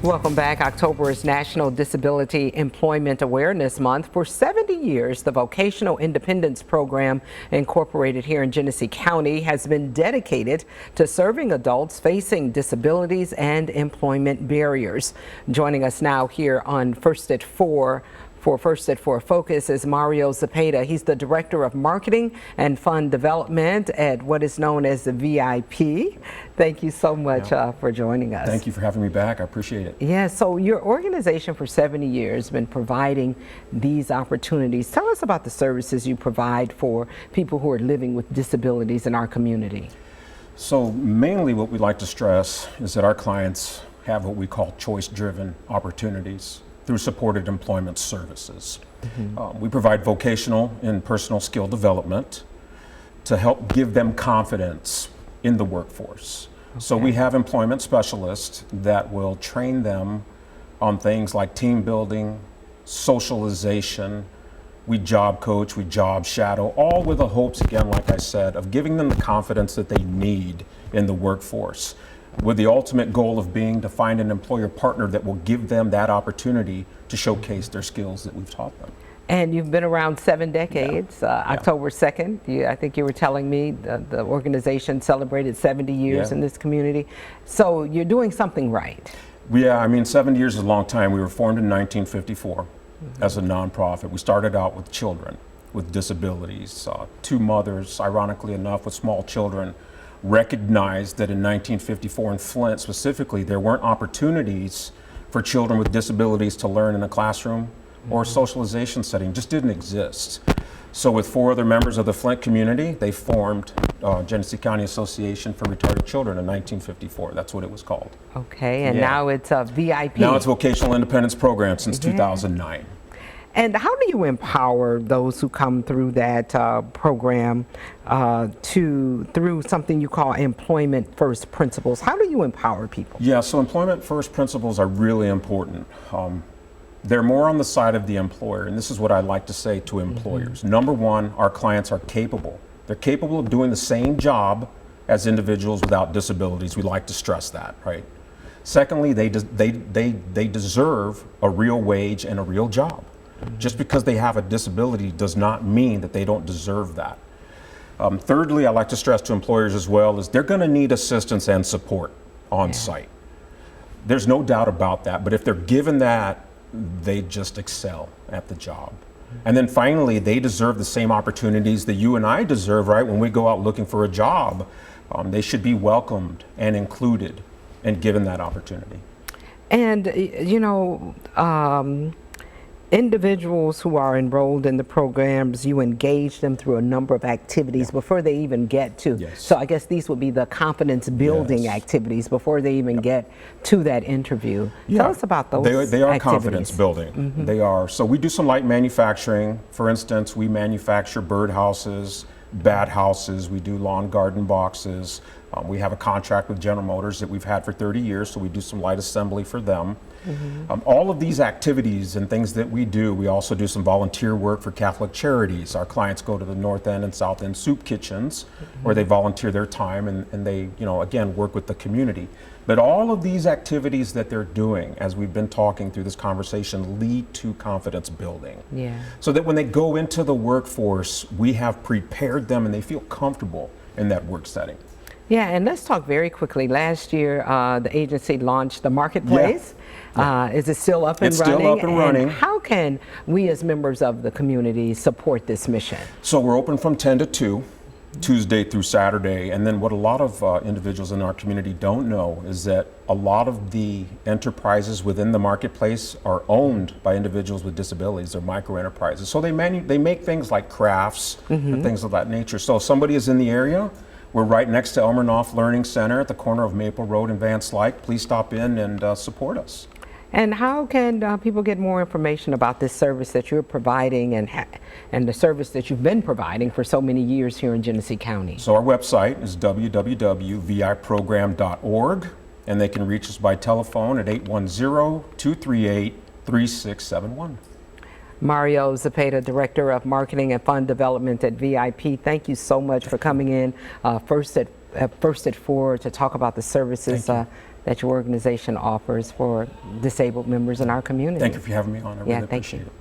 Welcome back. October is National Disability Employment Awareness Month. For 70 years, the Vocational Independence Program, incorporated here in Genesee County, has been dedicated to serving adults facing disabilities and employment barriers. Joining us now here on First at 4 for First at 4 Focus is Mario Zepeda. He's the Director of Marketing and Fund Development at what is known as the VIP. Thank you so much for joining us. Thank you for having me back. I appreciate it. Yeah, so your organization for 70 years has been providing these opportunities. Tell us about the services you provide for people who are living with disabilities in our community. So mainly what we like to stress is that our clients have what we call choice-driven opportunities through supported employment services. We provide vocational and personal skill development to help give them confidence in the workforce. So we have employment specialists that will train them on things like team building, socialization. We job coach, we job shadow, all with the hopes, again, like I said, of giving them the confidence that they need in the workforce, with the ultimate goal of being to find an employer partner that will give them that opportunity to showcase their skills that we've taught them. And you've been around 7 decades. October 2nd, I think you were telling me the organization celebrated 70 years in this community. So you're doing something right. Yeah, I mean, 70 years is a long time. We were formed in 1954 as a nonprofit. We started out with children with disabilities. Two mothers, ironically enough, with small children, recognized that in 1954 in Flint specifically, there weren't opportunities for children with disabilities to learn in a classroom or a socialization setting. Just didn't exist. So with 4 other members of the Flint community, they formed Genesee County Association for Retarded Children in 1954. That's what it was called. Okay, and now it's a VIP. Now it's Vocational Independence Program since 2009. And how do you empower those who come through that program through something you call employment first principles? How do you empower people? Yeah, so employment first principles are really important. They're more on the side of the employer, and this is what I like to say to employers. Number one, our clients are capable. They're capable of doing the same job as individuals without disabilities. We like to stress that, right? Secondly, they deserve a real wage and a real job. Just because they have a disability does not mean that they don't deserve that. Thirdly, I like to stress to employers as well is they're going to need assistance and support on site. There's no doubt about that, but if they're given that, they just excel at the job. And then finally, they deserve the same opportunities that you and I deserve, right? When we go out looking for a job, they should be welcomed and included and given that opportunity. And, you know, individuals who are enrolled in the programs, you engage them through a number of activities before they even get to. So I guess these would be the confidence building activities before they even get to that interview. Tell us about those. They are confidence building. They are. So we do some light manufacturing. For instance, we manufacture birdhouses, bat houses. We do lawn garden boxes. We have a contract with General Motors that we've had for 30 years, so we do some light assembly for them. All of these activities and things that we do, we also do some volunteer work for Catholic Charities. Our clients go to the North End and South End soup kitchens where they volunteer their time and they, you know, again, work with the community. But all of these activities that they're doing, as we've been talking through this conversation, lead to confidence building. So that when they go into the workforce, we have prepared them and they feel comfortable in that work setting. Yeah, and let's talk very quickly. Last year, the agency launched the marketplace. Is it still up and running? It's still up and running. How can we as members of the community support this mission? So we're open from 10 to 2, Tuesday through Saturday. And then what a lot of individuals in our community don't know is that a lot of the enterprises within the marketplace are owned by individuals with disabilities. They're micro enterprises. So they make things like crafts and things of that nature. So if somebody is in the area, we're right next to Elmer Knopf Learning Center at the corner of Maple Road and Van Slyke. Please stop in and support us. And how can people get more information about this service that you're providing and the service that you've been providing for so many years here in Genesee County? So our website is www.viprogram.org, and they can reach us by telephone at 810-238-3671. Mario Zepeda, Director of Marketing and Fund Development at VIP. Thank you so much for coming in first at 4 to talk about the services that your organization offers for disabled members in our community. Thank you for having me on. I really thank appreciate you. it.